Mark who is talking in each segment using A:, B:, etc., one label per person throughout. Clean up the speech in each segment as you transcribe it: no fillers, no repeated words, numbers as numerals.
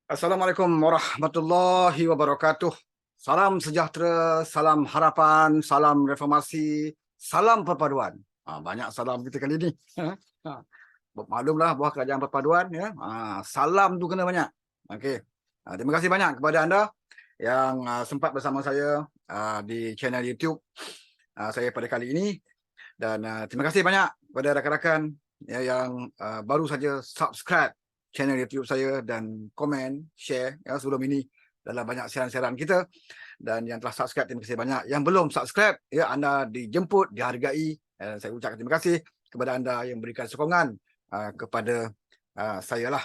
A: Assalamualaikum warahmatullahi wabarakatuh. Salam sejahtera, salam harapan, salam reformasi, salam perpaduan. Banyak salam kita kali ini. Ha. Maklumlah bahawa kerajaan perpaduan, ya. Salam tu kena banyak. Okey. Terima kasih banyak kepada anda yang sempat bersama saya di channel YouTube saya pada kali ini. Dan terima kasih banyak kepada rakan-rakan yang baru saja subscribe channel YouTube saya dan komen, share sebelum ini dalam banyak siaran-siaran kita. Dan yang telah subscribe, terima kasih banyak. Yang belum subscribe, anda dijemput, dihargai. Saya ucapkan terima kasih kepada anda yang berikan sokongan kepada saya lah.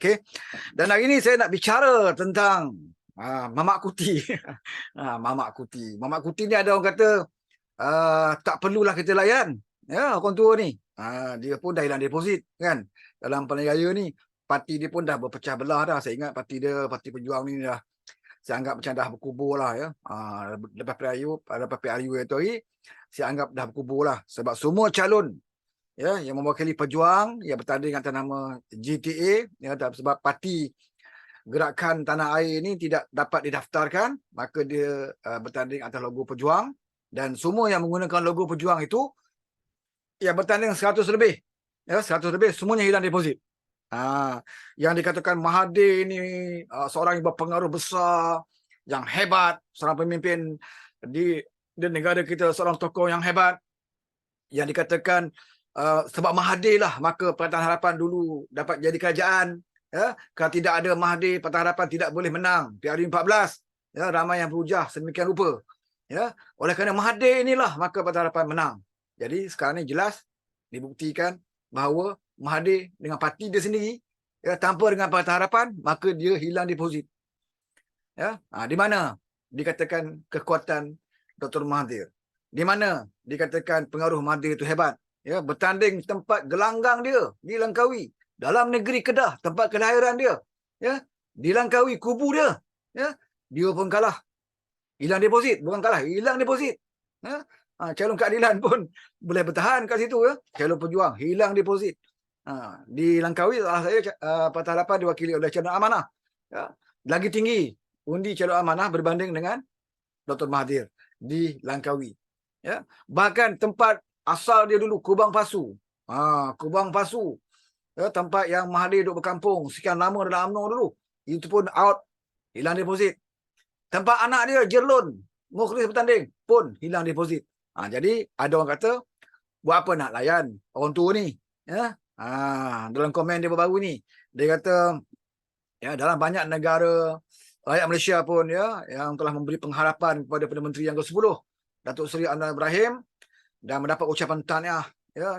A: Okey. Dan hari ini saya nak bicara tentang Mamak Kuti. Mamak Kuti. Mamak Kuti ni ada orang kata tak perlulah kita layan. Orang tua ni. Dia pun dah hilang deposit kan. Dalam pilihan raya ni, parti dia pun dah berpecah belah dah. Saya ingat parti dia, Parti Pejuang ni dah, saya anggap macam dah berkubur lah ya. Lepas PRU itu hari, saya anggap dah berkubur lah. Sebab semua calon yang mewakili Pejuang, yang bertanding atas nama GTA, sebab parti Gerakan Tanah Air ni tidak dapat didaftarkan, maka dia bertanding atas logo Pejuang. Dan semua yang menggunakan logo Pejuang itu, yang bertanding 100 lebih. 100 lebih, semuanya hilang deposit. Yang dikatakan Mahathir ni seorang yang berpengaruh besar, yang hebat, seorang pemimpin di negara kita, seorang tokoh yang hebat, yang dikatakan sebab Mahathir lah maka Pakatan Harapan dulu dapat jadi kerajaan. Kalau tidak ada Mahathir, Pakatan Harapan tidak boleh menang PRU 14. Ramai yang berhujah sedemikian rupa. Oleh kerana Mahathir inilah maka Pakatan Harapan menang. Jadi sekarang ni jelas dibuktikan bahawa Mahathir dengan parti dia sendiri, tanpa dengan Pakatan Harapan, maka dia hilang deposit. Di mana dikatakan kekuatan Dr. Mahathir? Di mana dikatakan pengaruh Mahathir itu hebat? Bertanding tempat gelanggang dia di Langkawi, dalam negeri Kedah, tempat kelahiran dia, di Langkawi, kubu dia, dia pun kalah. Hilang deposit, bukan kalah, hilang deposit. Calon keadilan pun boleh bertahan kat situ. Calon Pejuang hilang deposit. Di Langkawi saya Pakatan Harapan diwakili oleh calon amanah. Lagi tinggi undi calon amanah berbanding dengan Dr. Mahathir di Langkawi. Bahkan tempat asal dia dulu, Kubang Pasu. Kubang Pasu. Tempat yang Mahathir duduk berkampung sekian lama dalam UMNO dulu. Itu pun out, hilang deposit. Tempat anak dia, Jerlun, Mukhlis bertanding, pun hilang deposit. Jadi ada orang kata, buat apa nak layan orang tua ni? Dalam komen dia baru ni, dia kata, dalam banyak negara, rakyat Malaysia pun yang telah memberi pengharapan kepada Perdana Menteri yang ke-10, Datuk Seri Anwar Ibrahim, dan mendapat ucapan tahniah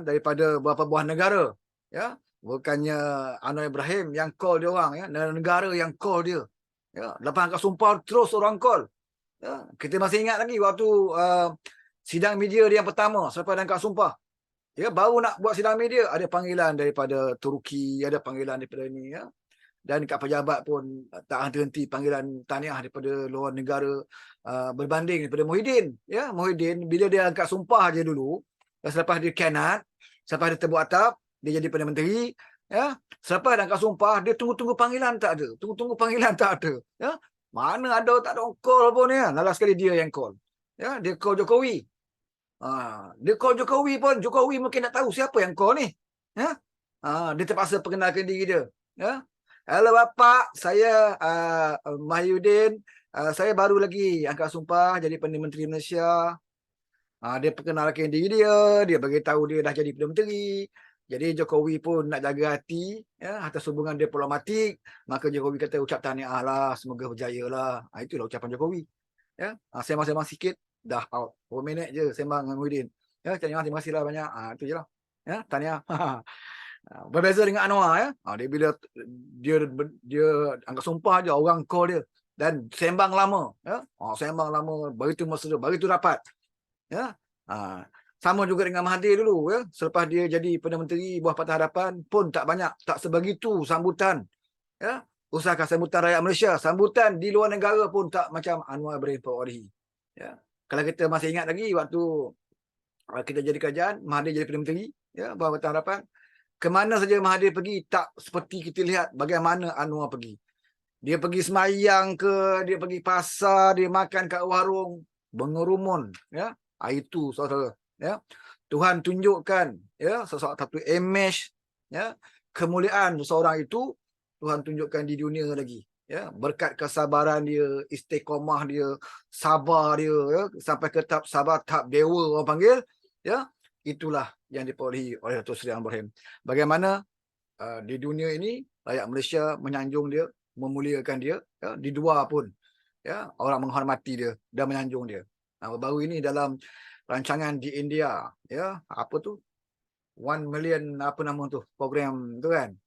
A: daripada beberapa buah negara. Bukannya Anwar Ibrahim yang call dia orang, negara yang call dia. Lepas angkat sumpah terus orang call. Kita masih ingat lagi waktu sidang media dia yang pertama selepas angkat sumpah. Baru nak buat sidang media, ada panggilan daripada Turki, ada panggilan daripada ni. Dan kat pejabat pun tak henti-henti panggilan tahniah daripada luar negara, berbanding daripada Muhyiddin. Muhyiddin bila dia angkat sumpah je dulu, selepas dia kanat, selepas dia tebuk atap, dia jadi Perdana Menteri. Selepas dah angkat sumpah, dia tunggu-tunggu panggilan tak ada. Tunggu-tunggu panggilan tak ada. Mana ada, tak ada call pun. Last sekali dia yang call. Dia call Jokowi. Dia call Jokowi pun, Jokowi mungkin nak tahu siapa yang call ni. Dia terpaksa perkenalkan diri dia. Hello Bapak, saya Mahyudin. Saya baru lagi angkat sumpah jadi Perdana Menteri Malaysia. Dia perkenalkan diri dia bagi tahu dia dah jadi Perdana Menteri. Jadi Jokowi pun nak jaga hati atas hubungan diplomatik, maka Jokowi kata ucap tahniah lah, semoga berjaya lah. Itulah ucapan Jokowi. Sembang-sembang sikit dah out. 1 minit je sembang dengan Muhyiddin. Terima kasih lah banyak. Itu je lah. Tahniah. Berbeza dengan Anwar. Dia bila dia angkat sumpah je orang call dia dan sembang lama. Sembang lama, begitu mesra, begitu rapat. Sama juga dengan Mahathir dulu. Selepas dia jadi Perdana Menteri buah Pakatan Harapan pun tak banyak, tak sebegitu sambutan. Usahakan sambutan rakyat Malaysia, sambutan di luar negara pun tak macam Anwar Ibrahim Pak. Kalau kita masih ingat lagi waktu kita jadi kerajaan, Mahathir jadi Perdana Menteri buah Pakatan Harapan, Ke mana saja Mahathir pergi, tak seperti kita lihat bagaimana Anwar pergi. Dia pergi semayang ke, dia pergi pasar, dia makan kat warung, mengerumun. Ya? Itu saudara. Ya? Tuhan tunjukkan ya, satu image ya, kemuliaan seseorang itu Tuhan tunjukkan di dunia lagi. Ya, berkat kesabaran dia, istiqamah dia, sabar dia, ya, sampai ke tahap sabar, tahap dewa orang panggil, ya, itulah yang diperolehi oleh Datuk Seri Anwar Ibrahim. Bagaimana di dunia ini rakyat Malaysia menyanjung dia, memuliakan dia, ya, di luar pun, ya, orang menghormati dia dan menyanjung dia. Baru ini dalam rancangan di India, ya, apa tu, 1 million apa nama tu, program tu kan.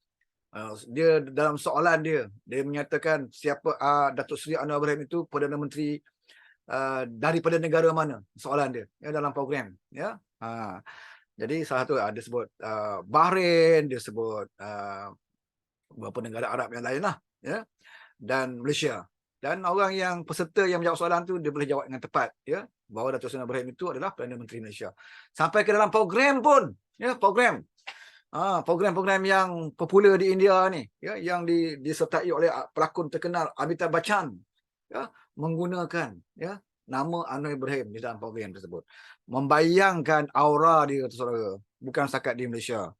A: Dia dalam soalan dia menyatakan siapa Datuk Seri Anwar Ibrahim itu Perdana Menteri daripada negara mana, soalan dia ya, dalam program ya. Jadi salah satu dia sebut Bahrain, dia sebut beberapa negara Arab yang lain lah ya, dan Malaysia. Dan orang yang peserta yang menjawab soalan tu dia boleh jawab dengan tepat ya, bahawa Datuk Seri Anwar Ibrahim itu adalah Perdana Menteri Malaysia. Sampai ke dalam program pun ya, program-program yang popular di India ni ya, yang disertai oleh pelakon terkenal Amitabh Bachchan ya, menggunakan ya nama Anwar Ibrahim di dalam program tersebut, membayangkan aura dia, saudara, bukan setakat di Malaysia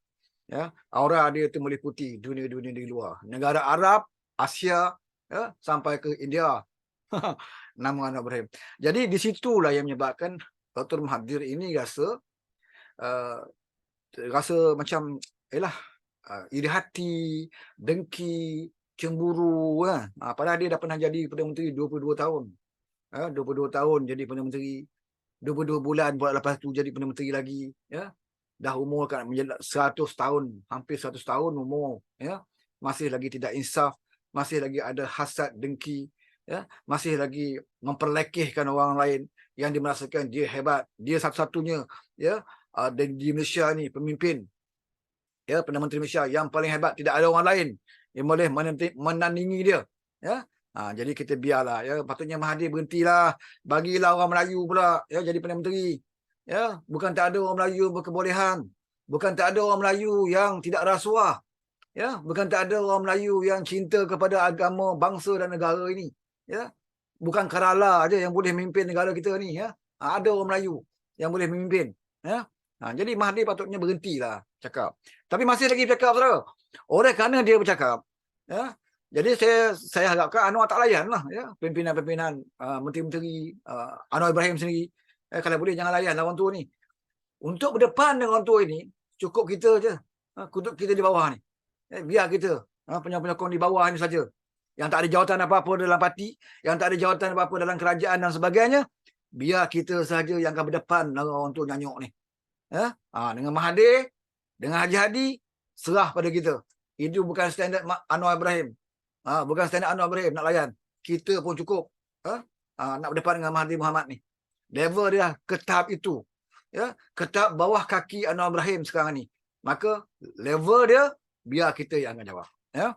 A: ya, aura dia itu meliputi dunia-dunia di luar, negara Arab, Asia ya, sampai ke India. Nama Anwar Ibrahim. Jadi di situlah yang menyebabkan Dr. Mahathir ini rasa macam iri hati, dengki, cemburu kan. Padahal dia dah pernah jadi Perdana Menteri 22 tahun. 22 tahun jadi Perdana Menteri, 22 bulan buat lepas tu jadi Perdana Menteri lagi ya. Dah umur kan menjadi 100 tahun, hampir 100 tahun umur ya. Masih lagi tidak insaf, masih lagi ada hasad, dengki ya, masih lagi memperlekehkan orang lain yang dimerasakan dia hebat, dia satu-satunya ya, di Malaysia ni pemimpin ya, Perdana Menteri Malaysia yang paling hebat, tidak ada orang lain yang boleh menandingi dia ya. Jadi kita biarlah ya, patutnya Mahathir berhentilah, bagilah orang Melayu pula ya jadi Perdana Menteri ya. Bukan tak ada orang Melayu berkebolehan, bukan tak ada orang Melayu yang tidak rasuah ya, bukan tak ada orang Melayu yang cinta kepada agama, bangsa dan negara ini ya. Bukan Kerala aja yang boleh memimpin negara kita ni ya. Ada orang Melayu yang boleh memimpin ya. Jadi Mahathir patutnya berhentilah cakap. Tapi masih lagi bercakap, saudara. Oleh kerana dia bercakap ya, jadi saya harapkan Anwar tak layan lah ya, pimpinan-pimpinan menteri-menteri Anwar Ibrahim sendiri. Kalau boleh jangan layan lawan tua ni. Untuk berdepan dengan orang tua ini, cukup kita je. Kita di bawah ni. Biar kita penyokong di bawah ni saja, yang tak ada jawatan apa-apa dalam parti, yang tak ada jawatan apa-apa dalam kerajaan dan sebagainya, biar kita saja yang akan berdepan dengan orang tua nyanyuk ni. Dengan Mahathir, dengan Haji Hadi, serah pada kita. Itu bukan standard Anwar Ibrahim. Bukan standard Anwar Ibrahim nak layan. Kita pun cukup nak berdepan dengan Mahathir Mohamad ni. Level dia ke tahap itu. Ya, ke tahap bawah kaki Anwar Ibrahim sekarang ni. Maka level dia biar kita yang akan jawab. Ya.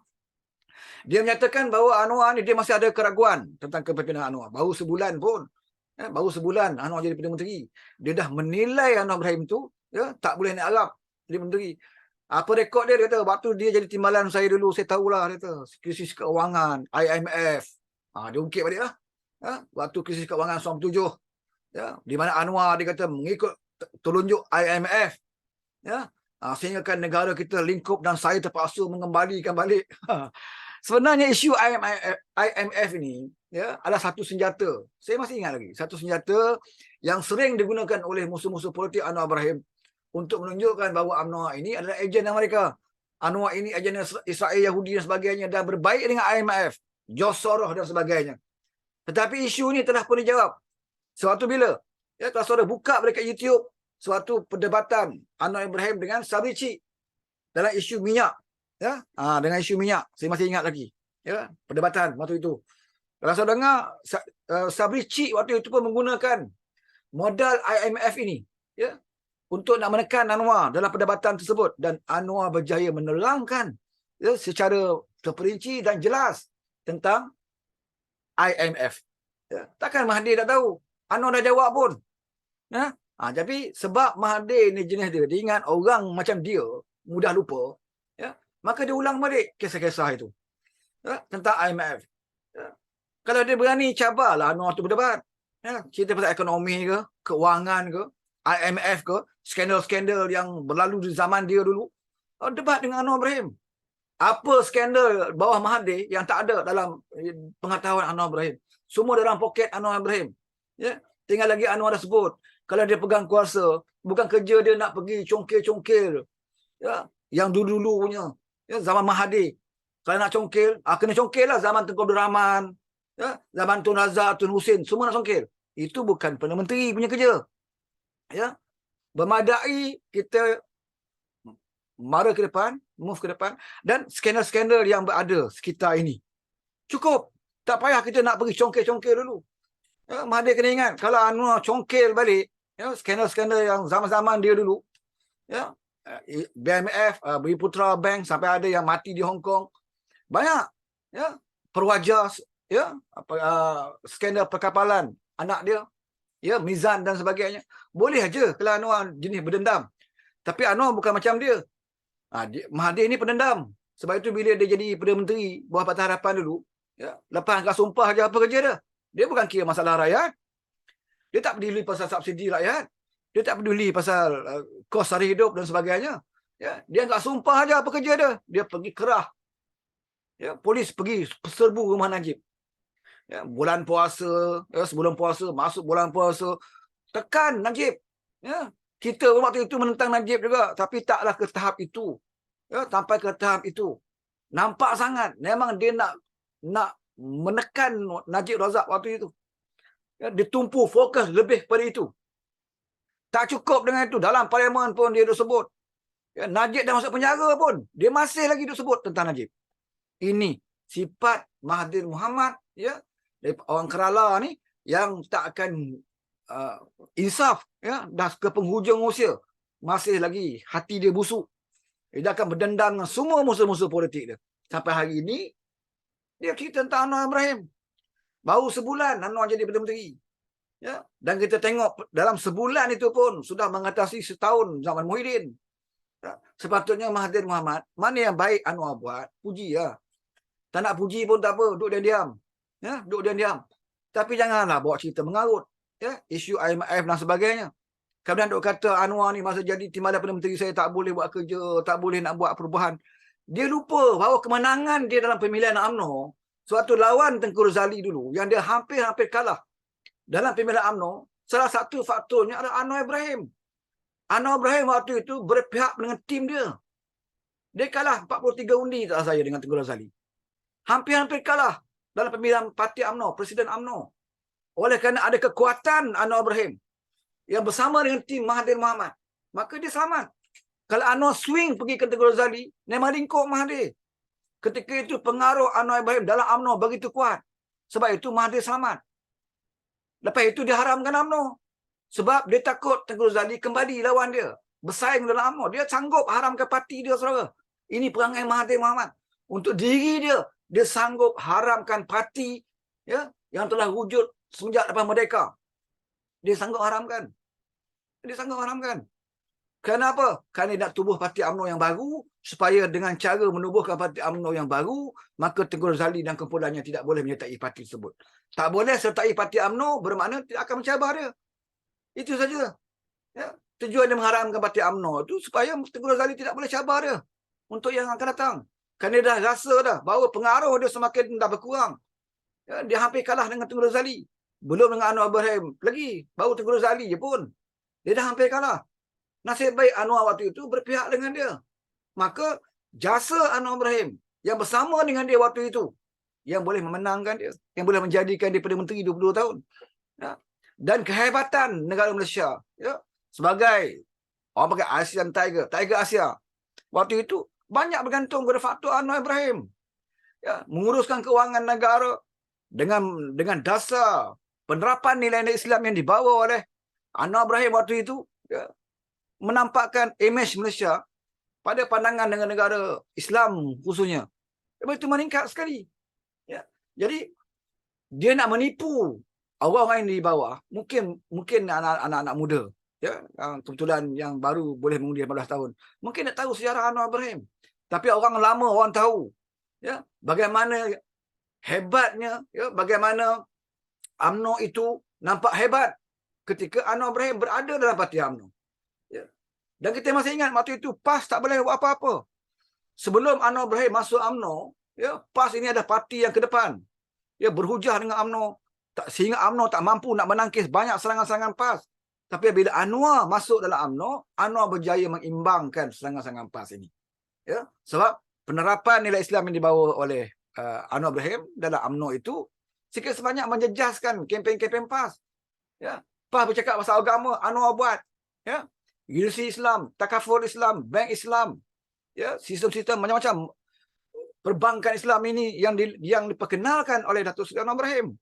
A: Dia menyatakan bahawa Anwar ni dia masih ada keraguan tentang kepimpinan Anwar. Baru sebulan pun. Baru sebulan Anwar jadi Perdana Menteri. Dia dah menilai Anwar Ibrahim tu ya, tak boleh naik Arab jadi menteri. Apa rekod dia? Dia kata waktu dia jadi timbalan saya dulu, saya tahulah, dia kata krisis keuangan, IMF. Dia ungkit balik lah. Waktu krisis keuangan 97. Ya, di mana Anwar dia kata mengikut telunjuk IMF. Ya. Sehingga kan negara kita lingkup dan saya terpaksa mengembalikan balik. Sebenarnya isu IMF ini ya adalah satu senjata. Saya masih ingat lagi, satu senjata yang sering digunakan oleh musuh-musuh politik Anwar Ibrahim untuk menunjukkan bahawa Anwar ini adalah ejen mereka. Anwar ini ejen Israel, Yahudi dan sebagainya, dan berbaik dengan IMF, George Soros dan sebagainya. Tetapi isu ini telah pun dijawab. Suatu bila ya, kalau saudara buka dekat YouTube suatu perdebatan Anwar Ibrahim dengan Sabri Cik dalam isu minyak ya, dengan isu minyak, saya masih ingat lagi ya, perdebatan waktu itu. Kalau saudara dengar, Sabri Cik waktu itu pun menggunakan modal IMF ini ya untuk nak menekan Anwar dalam perdebatan tersebut, dan Anwar berjaya menerangkan ya, secara terperinci dan jelas tentang IMF. Ya, takkan Mahathir tak tahu? Anwar dah jawab pun. Ya? Tapi sebab Mahathir ni jenis dia ingat orang macam dia mudah lupa, ya, maka dia ulang balik kisah-kisah itu, ya, tentang IMF. Ya. Kalau dia berani, cabarlah Anwar tu berdebat. Ya, cerita pasal ekonomi ke, keuangan ke, IMF ke, skandal-skandal yang berlalu di zaman dia dulu. Debat dengan Anwar Ibrahim. Apa skandal bawah Mahathir yang tak ada dalam pengetahuan Anwar Ibrahim? Semua dalam poket Anwar Ibrahim. Ya, tinggal lagi Anwar dah sebut, kalau dia pegang kuasa, bukan kerja dia nak pergi congkil-congkil. Ya, yang dulu-dulu punya, ya, zaman Mahathir. Kalau nak congkil, kena congkil lah zaman Tengku Abdul Rahman, ya, zaman Tun Razak, Tun Husin, semua nak congkil. Itu bukan Perdana Menteri punya kerja. Ya, bermadai kita mara ke depan, move ke depan, dan skandal-skandal yang berada sekitar ini. Cukup. Tak payah kita nak pergi congkil-congkil dulu. Ya, Mahathir kena ingat, kalau Anwar congkil balik, ya, skandal-skandal yang zaman-zaman dia dulu, ya, BMF, Bumi Bank, sampai ada yang mati di Hong Kong. Banyak, ya, perwajar, ya, skandal perkapalan anak dia, ya, Mizan dan sebagainya. Boleh aja kalau Anwar jenis berdendam. Tapi Anwar bukan macam dia. Mahathir ni pendendam. Sebab itu bila dia jadi Perdana Menteri Bawah Pakatan Harapan dulu, ya, lepas angkat sumpah je apa kerja dia. Dia bukan kira masalah rakyat. Dia tak peduli pasal subsidi rakyat. Dia tak peduli pasal kos sara hidup dan sebagainya. Ya, dia angkat sumpah je apa kerja dia. Dia pergi kerah. Ya, polis pergi serbu rumah Najib. Ya, bulan puasa, ya, sebelum puasa, masuk bulan puasa, tekan Najib. Ya, kita waktu itu menentang Najib juga, tapi taklah ke tahap itu. Ya, sampai ke tahap itu. Nampak sangat memang dia nak menekan Najib Razak waktu itu. Ya, ditumpu fokus lebih pada itu. Tak cukup dengan itu, dalam parlimen pun dia sebut. Ya, Najib dah masuk penjara pun, dia masih lagi sebut tentang Najib. Ini sifat Mahathir Mohamad, ya, orang Kerala ni yang tak akan insaf, ya, dah ke penghujung usia, masih lagi hati dia busuk. Dia akan berdendam dengan semua musuh-musuh politik dia. Sampai hari ini dia cerita tentang Anwar Ibrahim. Baru sebulan Anwar jadi Perdana Menteri. Ya, dan kita tengok dalam sebulan itu pun sudah mengatasi setahun zaman Muhyiddin. Ya, sepatutnya Mahathir Mohamad, mana yang baik Anwar buat, puji ya. Tak nak puji pun tak apa, duduk diam. Ya, duduk diam. Tapi janganlah bawa cerita mengarut. Ya, isu IMF dan sebagainya. Kemudian duk kata Anwar ni masa jadi Timbalan Perdana Menteri saya tak boleh buat kerja, tak boleh nak buat perubahan. Dia lupa bahawa kemenangan dia dalam pemilihan UMNO, suatu lawan Tengku Razali dulu, yang dia hampir-hampir kalah dalam pemilihan UMNO, salah satu faktornya adalah Anwar Ibrahim. Anwar Ibrahim waktu itu berpihak dengan tim dia. Dia kalah 43 undi tak saya dengan Tengku Razali. Hampir-hampir kalah dalam pemilihan parti UMNO, Presiden UMNO. Oleh kerana ada kekuatan Anwar Ibrahim yang bersama dengan tim Mahathir Mohamad, maka dia selamat. Kalau Anwar swing pergi ke Tengku Razali, memang lingkup Mahathir. Ketika itu pengaruh Anwar Ibrahim dalam UMNO begitu kuat. Sebab itu Mahathir selamat. Lepas itu dia haramkan UMNO. Sebab dia takut Tengku Razali kembali lawan dia. Bersaing dalam UMNO. Dia sanggup haramkan parti dia, saudara. Ini perangai Mahathir Mohamad. Untuk diri dia, dia sanggup haramkan parti, ya, yang telah wujud semenjak lepas merdeka. Dia sanggup haramkan. Dia sanggup haramkan. Kenapa? Kerana dia nak tubuh parti UMNO yang baru, supaya dengan cara menubuhkan parti UMNO yang baru, maka Tengku Razali dan kumpulannya tidak boleh menyertai parti tersebut. Tak boleh sertai parti UMNO bermakna tidak akan mencabar dia. Itu saja. Ya. Tujuan dia mengharamkan parti UMNO itu supaya Tengku Razali tidak boleh cabar dia untuk yang akan datang. Kerana dia dah rasa dah bahawa pengaruh dia semakin dah berkurang. Ya, dia hampir kalah dengan Tengku Razali. Belum dengan Anwar Ibrahim lagi. Baru Tengku Razali je pun. Dia dah hampir kalah. Nasib baik Anwar waktu itu berpihak dengan dia. Maka jasa Anwar Ibrahim yang bersama dengan dia waktu itu, yang boleh memenangkan dia, yang boleh menjadikan dia Perdana Menteri 22 tahun. Ya. Dan kehebatan negara Malaysia, ya, sebagai orang pakai ASEAN Tiger, Tiger Asia, waktu itu banyak bergantung pada faktor Anwar Ibrahim. Ya, menguruskan keuangan negara dengan dasar penerapan nilai-nilai Islam yang dibawa oleh Anwar Ibrahim waktu itu, ya, menampakkan imej Malaysia pada pandangan dengan negara Islam khususnya begitu meningkat sekali. Ya. Jadi dia nak menipu orang-orang yang di bawah, mungkin anak-anak muda. ya, kebetulan yang baru boleh mengundi 18 tahun. Mungkin tak tahu sejarah Anwar Ibrahim. Tapi orang lama orang tahu, ya, bagaimana hebatnya, ya, bagaimana UMNO itu nampak hebat ketika Anwar Ibrahim berada dalam parti UMNO. Ya. Dan kita masih ingat waktu itu PAS tak boleh buat apa-apa. Sebelum Anwar Ibrahim masuk UMNO, ya, PAS ini ada parti yang ke depan. Ya, berhujah dengan UMNO, sehingga UMNO tak mampu nak menangkis banyak serangan-serangan PAS. Tapi bila Anwar masuk dalam UMNO, Anwar berjaya mengimbangkan serangan-serangan PAS ini. Ya, sebab penerapan nilai Islam yang dibawa oleh Anwar Ibrahim dalam UMNO itu sikit sebanyak menjejaskan kempen-kempen PAS. Ya, PAS bercakap pasal agama, Anwar buat. Ya, Universiti Islam, Takaful Islam, Bank Islam, ya, sistem-sistem macam-macam perbankan Islam ini yang diperkenalkan oleh Datuk Seri Anwar Ibrahim.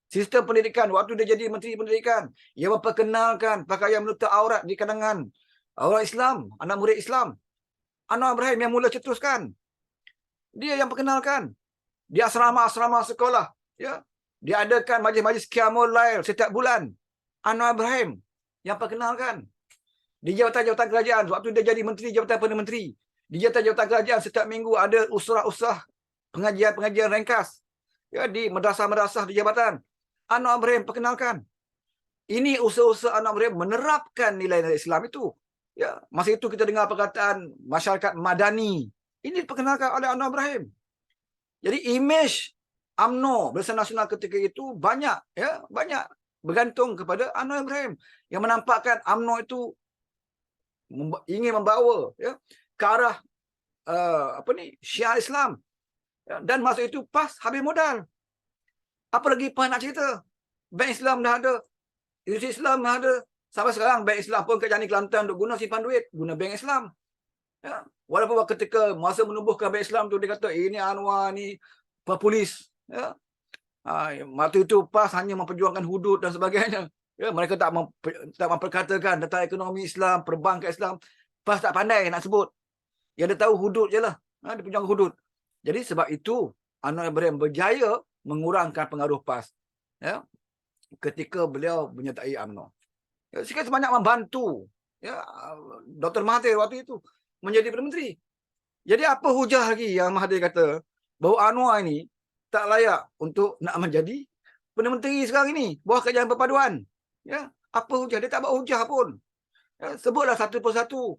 A: Sistem pendidikan, waktu dia jadi Menteri Pendidikan, ia memperkenalkan pakaian menutup aurat di kalangan orang Islam, anak murid Islam. Anwar Ibrahim yang mula cetuskan. Dia yang perkenalkan. Di asrama-asrama sekolah, ya, diadakan majlis-majlis Qiyamul Lail setiap bulan. Anwar Ibrahim yang perkenalkan. Di jawatan-jawatan kerajaan, waktu dia jadi Menteri Jabatan Perdana Menteri, di jawatan-jawatan kerajaan setiap minggu ada usrah-usrah pengajian-pengajian ringkas, ya, di madrasah-madrasah di jabatan. Anwar Ibrahim perkenalkan. Ini usaha-usaha Anwar Ibrahim menerapkan nilai-nilai Islam itu. Ya, masa itu kita dengar perkataan masyarakat madani. Ini diperkenalkan oleh Anwar Ibrahim. Jadi imej UMNO Barisan Nasional ketika itu banyak, ya, banyak bergantung kepada Anwar Ibrahim yang menampakkan UMNO itu ingin membawa, ya, ke arah syiar Islam. Ya, dan masa itu PAS habis modal. Apa lagi PAS nak cerita? Bank Islam dah ada, Universiti Islam dah ada. Sampai sekarang Bank Islam pun ke Jani Kelantan untuk guna simpan duit, guna Bank Islam. Ya. Walaupun ketika masa menubuhkan Bank Islam tu dia kata ini Anwar ni populis. Ya. Waktu itu PAS hanya memperjuangkan hudud dan sebagainya. Ya, mereka tak memperkatakan tentang ekonomi Islam, perbankan Islam. PAS tak pandai nak sebut. Yang dia tahu hudud je lah. Dia perjuangkan hudud. Jadi sebab itu Anwar Ibrahim berjaya mengurangkan pengaruh PAS. Ya, ketika beliau menyertai UMNO. Ya, sikit sebanyak membantu, ya, Dr. Mahathir waktu itu menjadi Perdana Menteri. Jadi apa hujah lagi yang Mahathir kata bahawa Anwar ini tak layak untuk nak menjadi Perdana Menteri sekarang ini, bawah kerajaan perpaduan. Ya, apa hujah? Dia tak buat hujah pun. Ya, sebutlah satu persatu.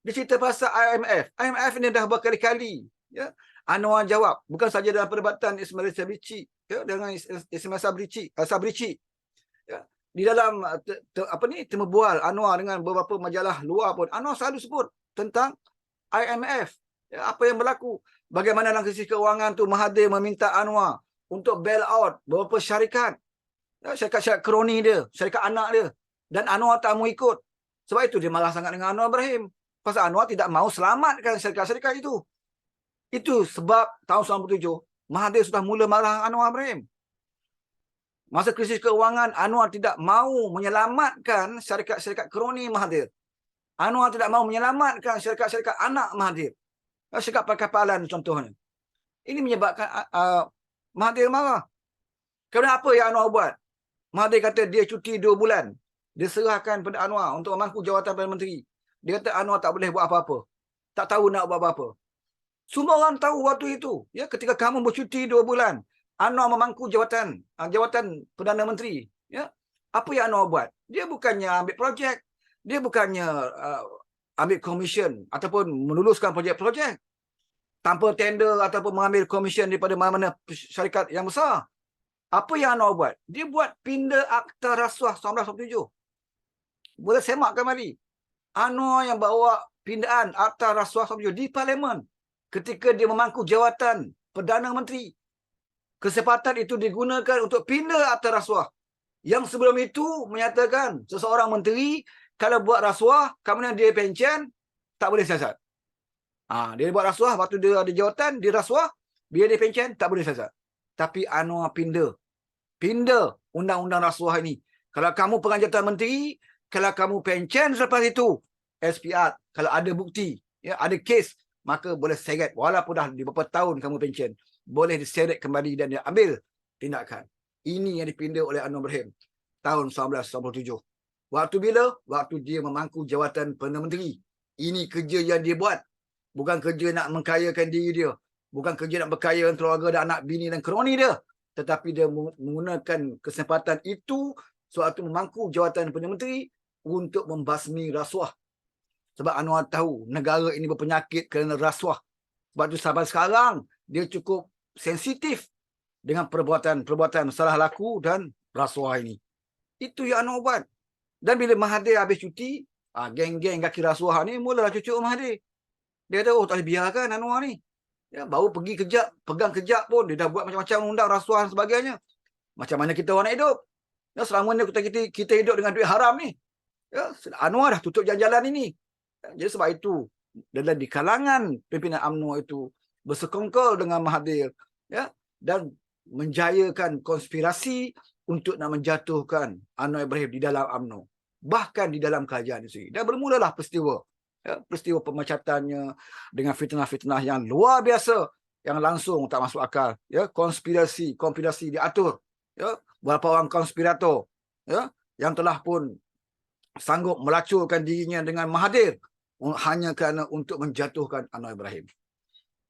A: Dia cerita pasal IMF. IMF ini dah berkali-kali. Ya, Anwar jawab. Bukan saja dalam perdebatan Ismail Sabri, ya, dengan Ismail Sabri. Ya, di dalam temu bual Anwar dengan beberapa majalah luar pun, Anwar selalu sebut tentang IMF. Ya, apa yang berlaku. Bagaimana dalam krisis keuangan tu Mahathir meminta Anwar untuk bail out beberapa syarikat. Ya, syarikat kroni dia, syarikat anak dia. Dan Anwar tak mau ikut. Sebab itu dia marah sangat dengan Anwar Ibrahim. Pasal Anwar tidak mau selamatkan syarikat-syarikat itu. Itu sebab tahun 97, Mahathir sudah mula marah Anwar Ibrahim. Masa krisis keuangan, Anwar tidak mau menyelamatkan syarikat-syarikat kroni Mahathir. Anwar tidak mau menyelamatkan syarikat-syarikat anak Mahathir. Syarikat perkapalan contohnya. Ini menyebabkan Mahathir marah. Kerana apa yang Anwar buat? Mahathir kata dia cuti 2 bulan. Dia serahkan pada Anwar untuk memangku jawatan Perdana Menteri. Dia kata Anwar tak boleh buat apa-apa. Tak tahu nak buat apa-apa. Semua orang tahu waktu itu. Ya, ketika kamu bercuti 2 bulan, Anwar memangku jawatan Perdana Menteri. Ya, apa yang Anwar buat? Dia bukannya ambil projek. Dia bukannya ambil komisen ataupun meluluskan projek-projek tanpa tender ataupun mengambil komisen daripada mana-mana syarikat yang besar. Apa yang Anwar buat? Dia buat pindah Akta Rasuah 1997. Boleh semak kembali. Anwar yang bawa pindaan Akta Rasuah 1997 di Parlimen ketika dia memangku jawatan Perdana Menteri. Kesempatan itu digunakan untuk pindah Akta Rasuah. Yang sebelum itu menyatakan seseorang menteri kalau buat rasuah, kemudian dia pencen, tak boleh siasat. Dia buat rasuah, waktu dia ada jawatan, dia rasuah, bila dia pencen, tak boleh siasat. Tapi Anwar pindah undang-undang rasuah ini. Kalau kamu penganjatan menteri, kalau kamu pencen selepas itu, SPR, kalau ada bukti, ya, ada kes, maka boleh seret. Walaupun dah di beberapa tahun kamu pencen, boleh diseret kembali dan dia ambil tindakan. Ini yang dipindah oleh Anwar Ibrahim tahun 1997. Waktu bila? Waktu dia memangku jawatan Perdana Menteri. Ini kerja yang dia buat. Bukan kerja nak mengkayakan diri dia. Bukan kerja nak berkaya keluarga dan anak bini dan kroni dia. Tetapi dia menggunakan kesempatan itu sewaktu memangku jawatan Perdana Menteri untuk membasmi rasuah. Sebab Anwar tahu negara ini berpenyakit kerana rasuah. Sebab itu sampai sekarang dia cukup sensitif dengan perbuatan salah laku dan rasuah ini. Itu yang Anwar buat. Dan bila Mahathir habis cuti, geng-geng kaki rasuah ni mulalah cucuk Mahathir. Dia tahu, tak boleh biarkan Anwar ni. Ya, baru pergi kejap, pegang kejap pun, dia dah buat macam-macam undang rasuah dan sebagainya. Macam mana kita orang nak hidup? Ya, selama ni kita hidup dengan duit haram ni. Ya, Anwar dah tutup jalan-jalan ini. Ya, jadi sebab itu, dalam di kalangan pimpinan UMNO itu bersekongkol dengan Mahathir, ya, dan menjayakan konspirasi untuk nak menjatuhkan Anwar Ibrahim di dalam UMNO. Bahkan di dalam kerajaan itu sendiri. Dan bermulalah peristiwa. Ya, peristiwa pemecatannya dengan fitnah-fitnah yang luar biasa yang langsung tak masuk akal. Ya, konspirasi diatur. Ya, beberapa orang konspirator, ya, yang telah pun sanggup melacurkan dirinya dengan Mahathir hanya kerana untuk menjatuhkan Anwar Ibrahim.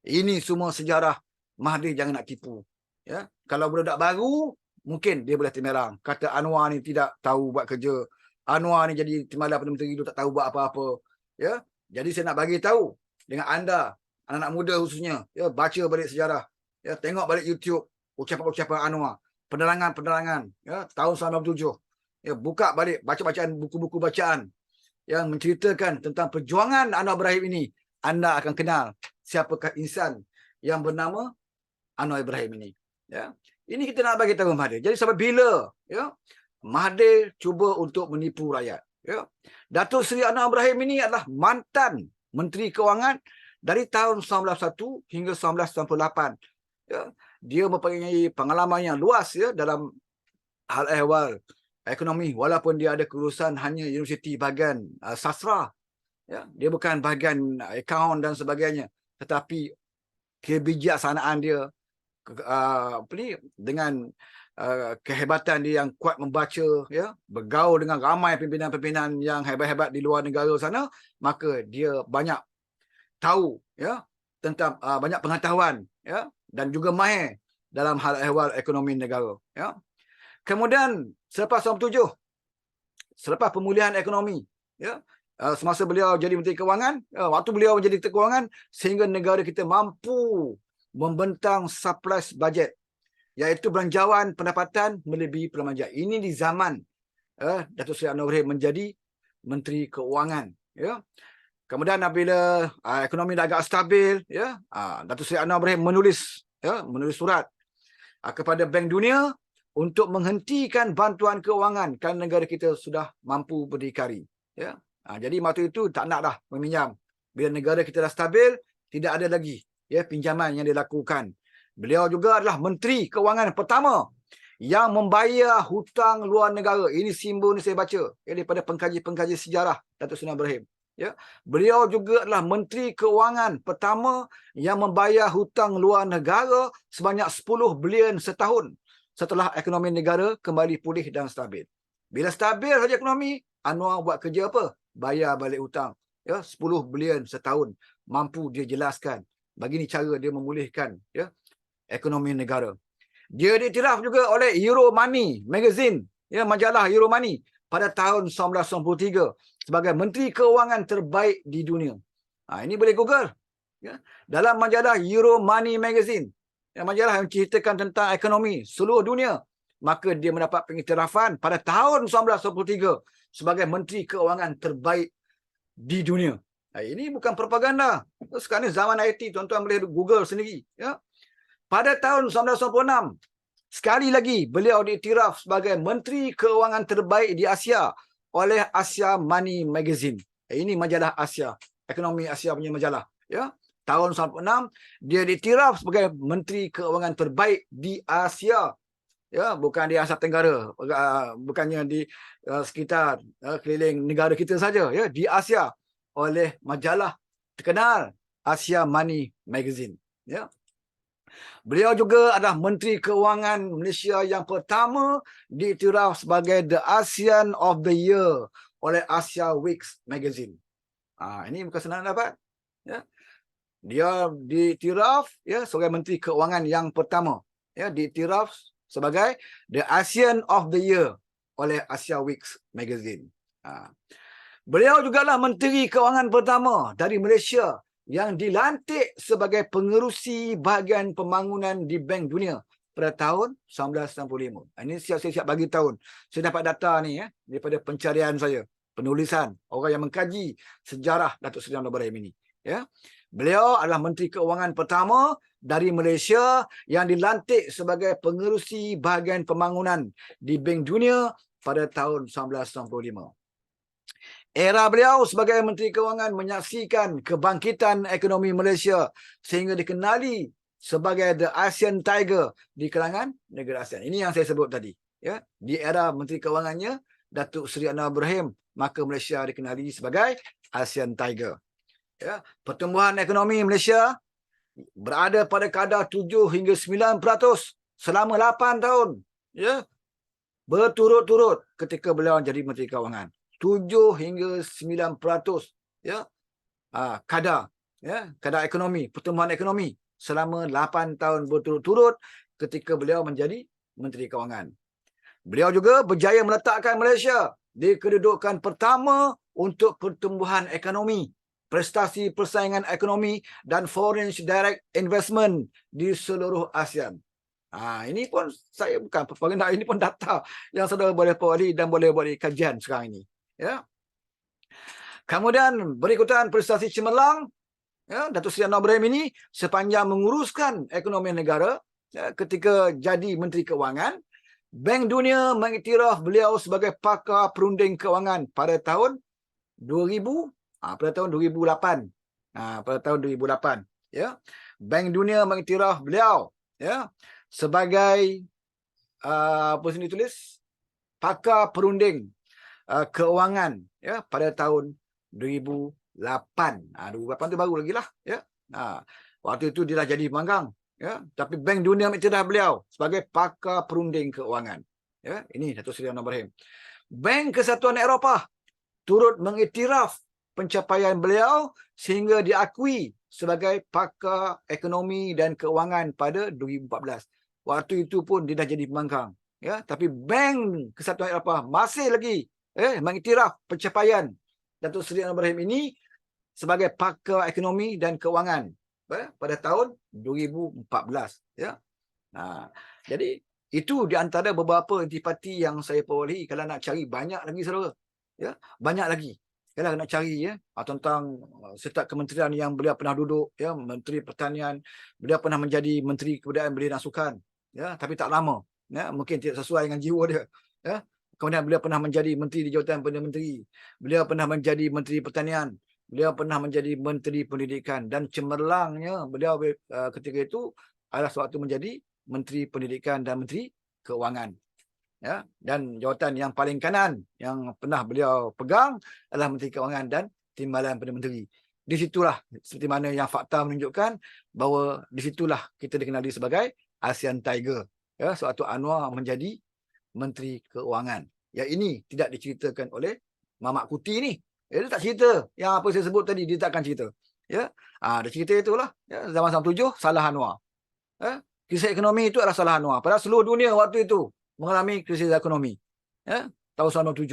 A: Ini semua sejarah Mahathir, jangan nak tipu. Ya, kalau budak baru mungkin dia boleh timerang. Kata Anwar ni tidak tahu buat kerja. Anwar ni jadi timbalan Perdana Menteri itu tak tahu buat apa-apa. Ya, jadi saya nak bagi tahu dengan anda, anak-anak muda khususnya, ya, baca balik sejarah. Ya, tengok balik YouTube ucapan-ucapan Anwar, penerangan-penerangan, ya, tahun 97. Ya, buka balik baca-bacaan buku-buku bacaan yang menceritakan tentang perjuangan Anwar Ibrahim ini. Anda akan kenal siapakah insan yang bernama Anwar Ibrahim ini. Ya, ini kita nak bagi tahu Mahathir. Jadi sampai bila, ya, Mahathir cuba untuk menipu rakyat. Ya. Datuk Seri Anwar Ibrahim ini adalah mantan Menteri Kewangan dari tahun 1991 hingga 1998. Ya. Dia mempunyai pengalaman yang luas, ya, dalam hal ehwal ekonomi, walaupun dia ada kelulusan hanya universiti bahagian sastra. Ya. Dia bukan bahagian akaun dan sebagainya. Tetapi kebijaksanaan dia dengan kehebatan dia yang kuat membaca, ya, bergaul dengan ramai pimpinan-pimpinan yang hebat-hebat di luar negara sana, maka dia banyak tahu, ya, tentang banyak pengetahuan, ya, dan juga mahir dalam hal ehwal ekonomi negara. Ya. Kemudian selepas 97, selepas pemulihan ekonomi, ya, semasa beliau jadi Menteri Kewangan, waktu beliau menjadi Menteri Kewangan, sehingga negara kita mampu membentang surplus bajet, iaitu belanjawan pendapatan melebihi pelembagaan. Ini di zaman Datuk Seri Anwar Ibrahim menjadi Menteri Keuangan. Ya. Kemudian apabila ekonomi dah agak stabil, ya, Datuk Seri Anwar Ibrahim menulis surat kepada Bank Dunia untuk menghentikan bantuan keuangan kerana negara kita sudah mampu berdikari. Ya. Jadi waktu itu tak nak dah meminjam. Bila negara kita dah stabil, tidak ada lagi, ya, pinjaman yang dilakukan. Beliau juga adalah Menteri Keuangan pertama yang membayar hutang luar negara. Ini simbol ni saya baca, ya, daripada pengkaji-pengkaji sejarah Datuk Seri Ibrahim. Ya. Beliau juga adalah Menteri Keuangan pertama yang membayar hutang luar negara sebanyak 10 bilion setahun setelah ekonomi negara kembali pulih dan stabil. Bila stabil saja ekonomi, Anwar buat kerja apa? Bayar balik hutang. Ya, 10 bilion setahun. Mampu dia jelaskan. Begini cara dia memulihkan, ya, ekonomi negara. Dia diiktiraf juga oleh Euro Money Magazine, ya, majalah Euro Money, pada tahun 1993 sebagai Menteri Keuangan terbaik di dunia. Ini boleh Google. Ya. Dalam majalah Euro Money Magazine, ya, majalah yang menceritakan tentang ekonomi seluruh dunia, maka dia mendapat pengiktirafan pada tahun 1993 sebagai Menteri Keuangan terbaik di dunia. Ini bukan propaganda. Sekarang ni zaman IT, tuan-tuan boleh Google sendiri. Ya. Pada tahun 1996, sekali lagi beliau diiktiraf sebagai Menteri Keuangan terbaik di Asia oleh Asia Money Magazine. Ini majalah Asia, ekonomi Asia punya majalah. Ya. Tahun 1996, dia diiktiraf sebagai Menteri Keuangan terbaik di Asia. Ya, bukan di Asia Tenggara, bukannya di sekitar keliling negara kita saja, ya, di Asia, oleh majalah terkenal Asia Money Magazine. Ya. Beliau juga adalah Menteri Keuangan Malaysia yang pertama diiktiraf sebagai The ASEAN of the Year oleh Asia Weeks Magazine. Ini bukan senang dapat. Ya. Dia diiktiraf sebagai Menteri Keuangan yang pertama. Diiktiraf sebagai The ASEAN of the Year oleh Asia Weeks Magazine. Beliau juga lah Menteri Keuangan pertama dari Malaysia yang dilantik sebagai pengerusi bahagian pembangunan di Bank Dunia pada tahun 1965. Ini siap-siap bagi tahun. Saya dapat data ni daripada pencarian saya, penulisan orang yang mengkaji sejarah Datuk Seri Anwar Ibrahim ini. Beliau adalah Menteri Keuangan pertama dari Malaysia yang dilantik sebagai pengerusi bahagian pembangunan di Bank Dunia pada tahun 1965. Era beliau sebagai Menteri Keuangan menyaksikan kebangkitan ekonomi Malaysia sehingga dikenali sebagai The ASEAN Tiger di kalangan negara ASEAN. Ini yang saya sebut tadi. Di era Menteri Keuangannya Datuk Seri Anwar Ibrahim, maka Malaysia dikenali sebagai ASEAN Tiger. Pertumbuhan ekonomi Malaysia berada pada kadar 7 hingga 9% selama 8 tahun. Berturut-turut ketika beliau jadi Menteri Keuangan. 7 hingga 9% kadar ekonomi, pertumbuhan ekonomi selama 8 tahun berturut-turut ketika beliau menjadi Menteri Keuangan. Beliau juga berjaya meletakkan Malaysia di kedudukan pertama untuk pertumbuhan ekonomi, prestasi persaingan ekonomi dan foreign direct investment di seluruh ASEAN. Ini pun saya bukan propaganda, ini pun data yang saudara boleh peroleh dan boleh buat kajian sekarang ini. Kemudian berikutan prestasi cemerlang Datuk Seri Anwar Ibrahim ini sepanjang menguruskan ekonomi negara ketika jadi Menteri Keuangan. Bank Dunia mengiktiraf beliau sebagai pakar perunding keuangan pada tahun 2000, pada tahun 2008. Pada tahun 2008, Bank Dunia mengiktiraf beliau sebagai apa sini tulis, pakar perunding keuangan pada tahun 2008. 2008 tu baru lagi lah. Waktu itu dia dah jadi pemanggang. Tapi Bank Dunia mengiktiraf beliau sebagai pakar perunding keuangan. Ini Datuk Seri Anwar Ibrahim. Bank Kesatuan Eropah turut mengiktiraf pencapaian beliau sehingga diakui sebagai pakar ekonomi dan keuangan pada 2014. Waktu itu pun dia dah jadi pembangkang. Tapi Bank Kesatuan Eropah masih lagi mengiktiraf pencapaian Datuk Seri Anwar Ibrahim ini sebagai pakar ekonomi dan keuangan pada tahun 2014. Jadi itu di antara beberapa intipati yang saya perolehi. Kalau nak cari banyak lagi saudara. Banyak lagi. Kalau nak cari tentang setiap kementerian yang beliau pernah duduk, Menteri Pertanian, beliau pernah menjadi Menteri Kebudayaan Belia dan Sukan, tapi tak lama. Mungkin tidak sesuai dengan jiwa dia. Kemudian beliau pernah menjadi Menteri di Jawatan Perdana Menteri. Beliau pernah menjadi Menteri Pertanian. Beliau pernah menjadi Menteri Pendidikan. Dan cemerlangnya beliau ketika itu adalah sewaktu menjadi Menteri Pendidikan dan Menteri Keuangan. Dan jawatan yang paling kanan yang pernah beliau pegang adalah Menteri Keuangan dan Timbalan Perdana Menteri. Di situlah seperti mana yang fakta menunjukkan bahawa di situlah kita dikenali sebagai ASEAN Tiger. Sewaktu Anwar menjadi Menteri Keuangan. Yang ini tidak diceritakan oleh Mamat Kuti ni. Dia tak cerita yang apa saya sebut tadi, dia takkan cerita. Dia cerita itulah. Zaman 97 salah Anwar. Krisis ekonomi itu adalah salah Anwar. Padahal seluruh dunia waktu itu mengalami krisis ekonomi. Tahun 97.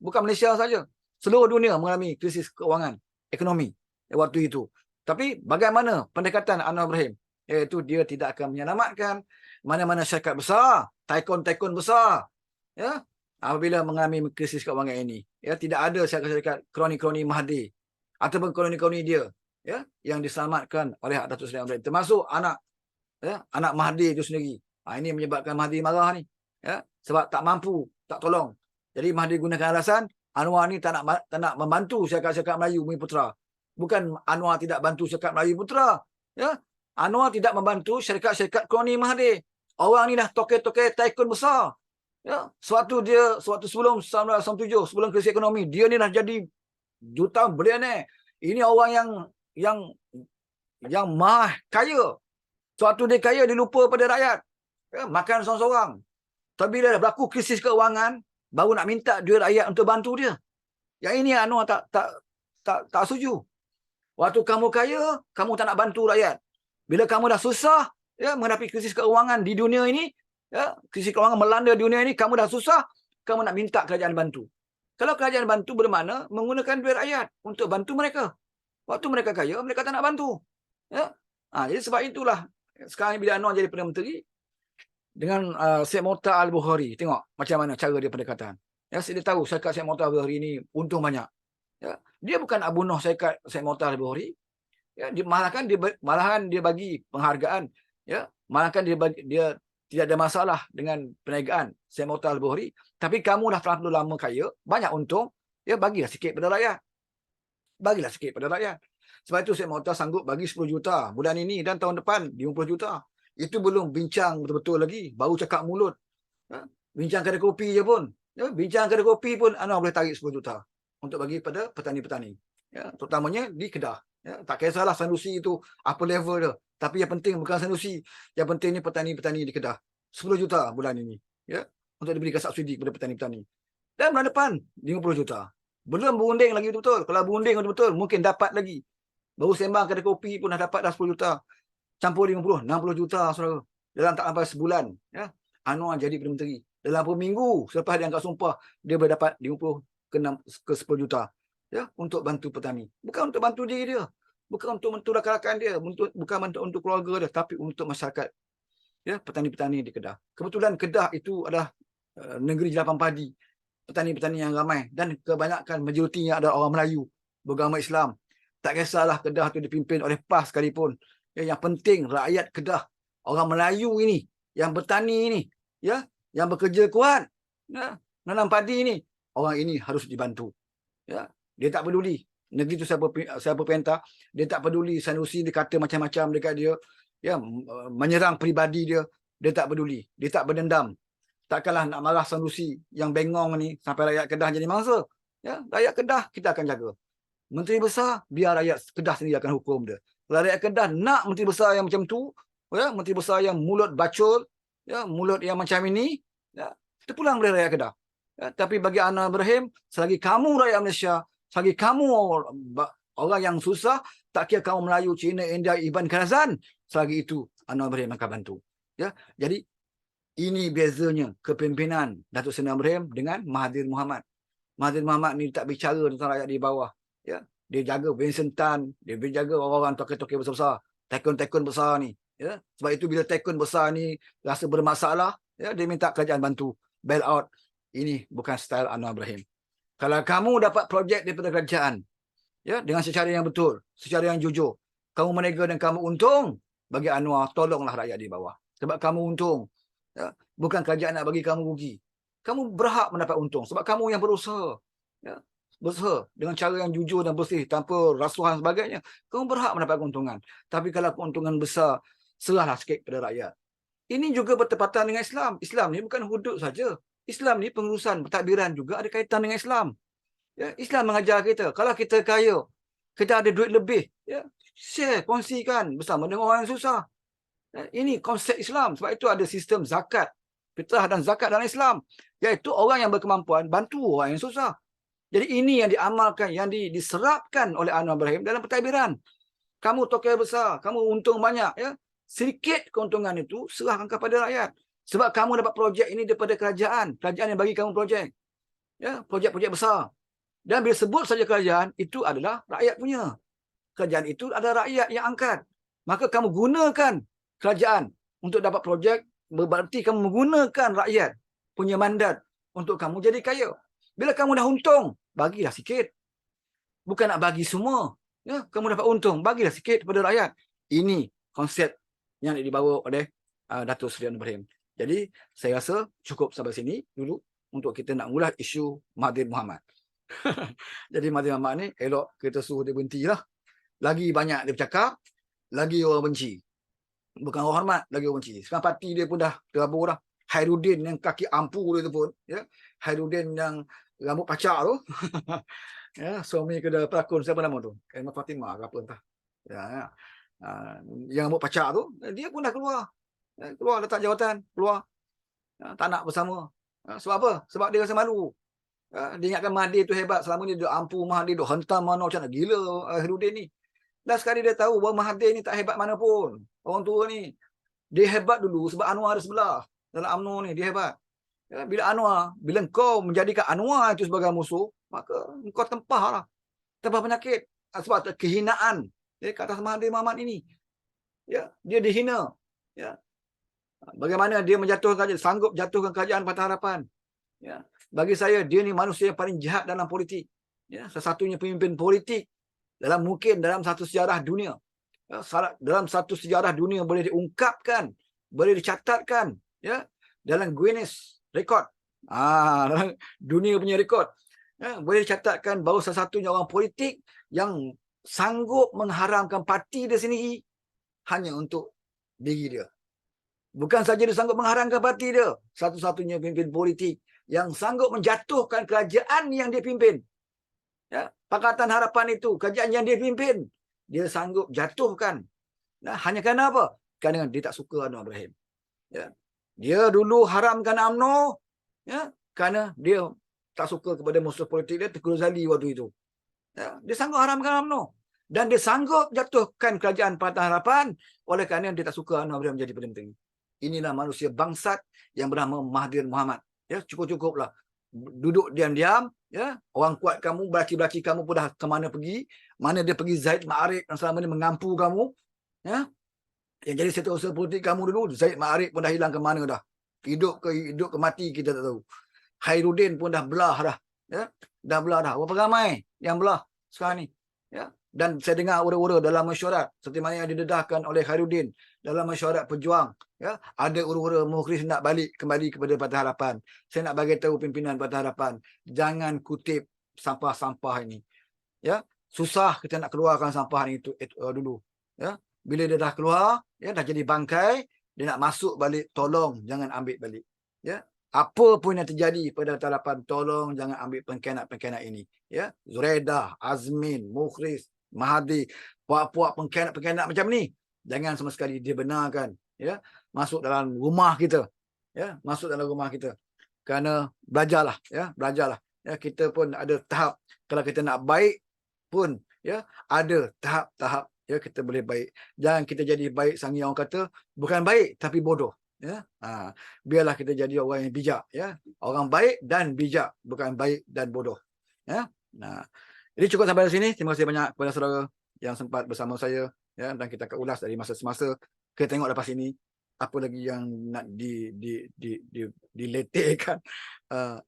A: Bukan Malaysia saja. Seluruh dunia mengalami krisis keuangan ekonomi waktu itu. Tapi bagaimana pendekatan Anwar Ibrahim? Iaitu dia tidak akan menyelamatkan mana-mana syarikat besar, taikon-taikon besar, apabila mengalami krisis keuangan ini. Tidak ada syarikat-syarikat kroni-kroni Mahathir ataupun kroni-kroni dia yang diselamatkan oleh Datuk Seri Anwar Ibrahim, termasuk anak Mahathir itu sendiri. Ini menyebabkan Mahathir marah ni, sebab tak mampu, tak tolong. Jadi Mahathir gunakan alasan Anwar ni tak nak membantu syarikat-syarikat Melayu Bumiputera. Bukan Anwar tidak bantu syarikat Melayu Bumiputera, Anwar tidak membantu syarikat-syarikat kroni Mahathir. Orang ni dah toke-toke taikun besar. Sewaktu sebelum 1997, sebelum krisis ekonomi, dia ni dah jadi jutawan bilianer. Ini orang yang mahal kaya. Suatu dia kaya, dia lupa pada rakyat. Ya, makan seorang-seorang. Tapi bila dah berlaku krisis keuangan, baru nak minta duit rakyat untuk bantu dia. Yang ini Anwar tak setuju. Waktu kamu kaya, kamu tak nak bantu rakyat. Bila kamu dah susah, ya, menghadapi krisis keuangan di dunia ini, ya, krisis keuangan melanda dunia ini, kamu dah susah, kamu nak minta kerajaan bantu. Kalau kerajaan bantu bermakna menggunakan duit rakyat untuk bantu mereka. Waktu mereka kaya, mereka tak nak bantu. Ya? Jadi sebab itulah, sekarang bila Anwar jadi Perdana Menteri, dengan Syed Mokhtar Al-Bukhari, tengok macam mana cara dia pendekatan. Ya, dia tahu syarikat Syed Mokhtar Al-Bukhari ini untung banyak. Ya, dia bukan nak bunuh syarikat Syed Mokhtar Al-Bukhari. Ya, malahan dia bagi penghargaan. Ya, malahan dia tidak ada masalah dengan perniagaan Syed Mokhtar Al-Bukhari. Tapi kamu dah terlalu lama kaya, banyak untung, ya, bagilah sikit pada rakyat. Bagilah sikit pada rakyat. Sebab itu Syed Mokhtar sanggup bagi 10 juta bulan ini dan tahun depan 50 juta. Itu belum bincang betul-betul lagi, baru cakap mulut. Ya, bincang kedai kopi je pun. Ya, bincang kedai kopi pun Anwar boleh tarik 10 juta untuk bagi pada petani-petani. Ya, terutamanya di Kedah. Ya, tak kisahlah Sanusi itu apa level dia. Tapi yang penting bukan Sanusi. Yang penting ni petani-petani di Kedah. 10 juta bulan ini. Ya, untuk diberikan subsidi kepada petani-petani. Dan bulan depan 50 juta. Belum berunding lagi betul-betul. Kalau berunding betul-betul mungkin dapat lagi. Baru sembang kedai kopi pun dah dapat dah 10 juta. Campur 50, 60 juta saudara. Dalam tak sampai sebulan, ya, Anwar jadi Perdana Menteri. Dalam beberapa minggu selepas dia angkat sumpah, dia boleh dapat 50 ke 10 juta, ya, untuk bantu petani. Bukan untuk bantu diri dia, bukan untuk bantu rakan-rakan dia, bukan untuk keluarga dia, tapi untuk masyarakat, ya, petani-petani di Kedah. Kebetulan Kedah itu adalah negeri jelapang padi, petani-petani yang ramai dan kebanyakan majoritinya adalah orang Melayu beragama Islam. Tak kisahlah Kedah itu dipimpin oleh PAS sekalipun. Yang penting rakyat Kedah, orang Melayu ini, yang bertani ini, ya, yang bekerja kuat, ya, nanam padi ini, orang ini harus dibantu. Ya, dia tak peduli negeri itu siapa perintah, dia tak peduli Sanusi dia kata macam-macam dekat dia, ya, menyerang peribadi dia, dia tak peduli, dia tak berdendam. Takkanlah nak marah Sanusi yang bengong ni sampai rakyat Kedah jadi mangsa. Ya, rakyat Kedah kita akan jaga. Menteri besar, biar rakyat Kedah sendiri akan hukum dia. Kalau rakyat Kedah nak menteri besar yang macam tu, ya, menteri besar yang mulut bacol, ya, mulut yang macam ini, ya, terpulang boleh rakyat Kedah. Ya, tapi bagi Anwar Ibrahim, selagi kamu rakyat Malaysia, selagi kamu orang yang susah, tak kira kamu Melayu, Cina, India, Iban Kazan, selagi itu Anwar Ibrahim akan bantu. Ya, jadi ini bezanya kepimpinan Datuk Seri Anwar Ibrahim dengan Mahathir Mohamad. Mahathir Mohamad ni tak bicara tentang rakyat di bawah. Ya, dia jaga Vincent Tan, dia jaga orang-orang token-token besar-besar, tycoon-tycoon besar ni. Ya, sebab itu bila tycoon besar ni rasa bermasalah, ya, dia minta kerajaan bantu, bail out. Ini bukan style Anwar Ibrahim. Kalau kamu dapat projek daripada kerajaan, ya, dengan secara yang betul, secara yang jujur, kamu meniaga dan kamu untung, bagi Anwar, tolonglah rakyat di bawah. Sebab kamu untung. Ya, bukan kerajaan nak bagi kamu rugi. Kamu berhak mendapat untung sebab kamu yang berusaha. Ya, berusaha dengan cara yang jujur dan bersih tanpa rasuah dan sebagainya, kamu berhak mendapat keuntungan. Tapi kalau keuntungan besar, serahlah sikit pada rakyat. Ini juga bertepatan dengan Islam. Islam ni bukan hudud saja. Islam ni pengurusan pentadbiran juga ada kaitan dengan Islam. Ya, Islam mengajar kita, kalau kita kaya, kita ada duit lebih, ya, share, kongsikan bersama dengan orang yang susah. Ya, ini konsep Islam. Sebab itu ada sistem zakat, fitrah dan zakat dalam Islam. Iaitu orang yang berkemampuan bantu orang yang susah. Jadi ini yang diamalkan, yang diserapkan oleh Anwar Ibrahim dalam pentadbiran. Kamu tokoh besar, kamu untung banyak, ya, sedikit keuntungan itu serahkan kepada rakyat. Sebab kamu dapat projek ini daripada kerajaan. Kerajaan yang bagi kamu projek. Ya, projek-projek besar. Dan bila sebut saja kerajaan, itu adalah rakyat punya. Kerajaan itu adalah rakyat yang angkat. Maka kamu gunakan kerajaan untuk dapat projek, berarti kamu menggunakan rakyat punya mandat untuk kamu jadi kaya. Bila kamu dah untung, bagilah sikit. Bukan nak bagi semua. Ya, kamu dapat untung, bagilah sikit kepada rakyat. Ini konsep yang dibawa oleh Datuk Seri Anwar Ibrahim. Jadi, saya rasa cukup sampai sini dulu untuk kita nak ngulas isu Mahathir Mohamad. Jadi Mahathir Mohamad ni elok kita suruh dia berhentilah. Lagi banyak dia bercakap, lagi orang benci. Bukan orang hormat, lagi orang benci. Sekarang parti dia pun dah terabur dah. Hairudin yang kaki ampu dia tu pun, ya. Hairudin yang rambut pacak tu. Ya, suami kedai pelakon siapa nama tu? Emma Fatimah ke apa entah. Ya, ya. yang rambut pacak tu, dia pun dah keluar. Keluar letak jawatan, keluar. Tak nak bersama. Sebab apa? Sebab dia rasa malu. Dia ingatkan Mahathir tu hebat. Selama ni dia ampu Mahathir, dia hentam mana macam nak gila Khairuddin ni. Dah sekali dia tahu bahawa Mahathir ni tak hebat mana pun. Orang tua ni. Dia hebat dulu sebab Anwar ada sebelah. Dalam UMNO ni, dia hebat. Bila kau menjadikan Anwar itu sebagai musuh, maka kau tempah lah. Tempah penyakit. Sebab kehinaan ke atas Mahathir Mohamad ini. Ya, dia dihina. Ya. Bagaimana dia sanggup jatuhkan kerajaan Patah Harapan. Ya. Bagi saya, dia ni manusia yang paling jahat dalam politik. Ya. Sesatunya pemimpin politik mungkin dalam satu sejarah dunia. Ya. Dalam satu sejarah dunia boleh diungkapkan, boleh dicatatkan, ya, dalam Guinness Record. Dalam dunia punya rekod. Ya. Boleh dicatatkan bahawa sesatunya orang politik yang sanggup mengharamkan parti dia sendiri hanya untuk diri dia. Bukan saja dia sanggup mengharamkan parti dia, satu-satunya pemimpin politik yang sanggup menjatuhkan kerajaan yang dia pimpin. Ya, Pakatan Harapan itu, kerajaan yang dia pimpin, dia sanggup jatuhkan. Nah, hanya kerana apa? Kerana dia tak suka Anwar Ibrahim. Ya. Dia dulu haramkan UMNO, ya, kerana dia tak suka kepada musuh politik dia, Tengku Razali waktu itu. Ya, dia sanggup haramkan UMNO. Dan dia sanggup jatuhkan kerajaan Pakatan Harapan oleh kerana dia tak suka Anwar Ibrahim menjadi Perdana Menteri. Inilah manusia bangsat yang bernama Mahathir Mohamad. Ya, cukup-cukuplah. Duduk diam-diam, ya. Orang kuat kamu, belaki-belaki kamu pun dah ke mana pergi. Mana dia pergi Zaid Ma'arif yang selama ni mengampu kamu. Ya. Yang jadi setiausaha politik kamu dulu, Zaid Ma'arif pun dah hilang ke mana dah. Hidup ke mati kita tak tahu. Khairuddin pun dah belah dah. Ya. Dah belah dah. Berapa ramai yang belah sekarang ni. Ya. Dan saya dengar ura-ura dalam mesyuarat seperti mana yang didedahkan oleh Khairuddin dalam mesyuarat pejuang, ya, ada ura-ura Mukhris nak kembali kepada Patah Harapan. Saya nak bagi tahu pimpinan Patah Harapan, jangan kutip sampah-sampah ini. Ya, susah kita nak keluarkan sampah ini dulu. Ya, bila dia dah keluar, ya, dah jadi bangkai, dia nak masuk balik, tolong jangan ambil balik. Ya, apa pun yang terjadi pada Patah Harapan, tolong jangan ambil pengkhianat-pengkhianat ini. Ya, Zuredah, Azmin, Mukhris, Mahathir, puak-puak pengkhianat-pengkhianat macam ni, jangan sama sekali dibenarkan, ya, masuk dalam rumah kita. Ya, masuk dalam rumah kita. Kerana belajarlah, ya, belajarlah. Ya, kita pun ada tahap, kalau kita nak baik pun, ya, ada tahap-tahap, ya, kita boleh baik. Jangan kita jadi baik sangi orang kata, bukan baik tapi bodoh. Ya, biarlah kita jadi orang yang bijak, ya, orang baik dan bijak, bukan baik dan bodoh. Ya, jadi cukup sampai di sini. Terima kasih banyak kepada saudara yang sempat bersama saya, ya, dan kita akan ulas dari masa semasa. Kita tengok lepas ini apa lagi yang nak diletekkan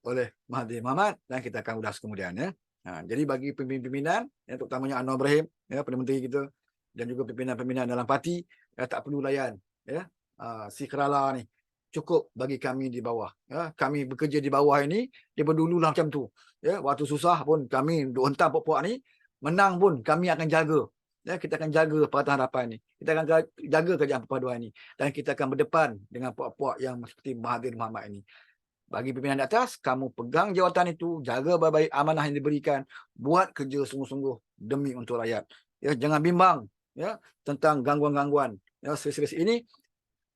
A: oleh Mahathir Mohamad, dan kita akan ulas kemudian, ya. Jadi bagi pimpinan, ya, terutamanya Anwar Ibrahim, ya, Perdana Menteri kita, dan juga pimpinan-pimpinan dalam parti, ya, tak perlu layan, ya, si kerala ni. Cukup bagi kami di bawah. Ya, kami bekerja di bawah ini, dia dululah macam tu. Ya, waktu susah pun kami duk hentam puak-puak ni, menang pun kami akan jaga. Ya, kita akan jaga Pakatan Harapan ni. Kita akan jaga kerajaan perpaduan ini, dan kita akan berdepan dengan puak-puak yang seperti Mahathir Mohamad ini. Bagi pimpinan di atas, kamu pegang jawatan itu, jaga baik-baik amanah yang diberikan, buat kerja sungguh-sungguh demi untuk rakyat. Ya, jangan bimbang, ya, tentang gangguan-gangguan. Ya, seri-seri ini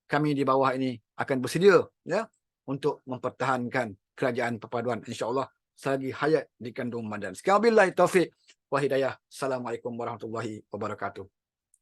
A: kami di bawah ini akan bersedia, ya, untuk mempertahankan kerajaan perpaduan, insya-Allah, selagi hayat dikandung Ramadan. Sekian billahi taufik wa hidayah. Assalamualaikum warahmatullahi wabarakatuh.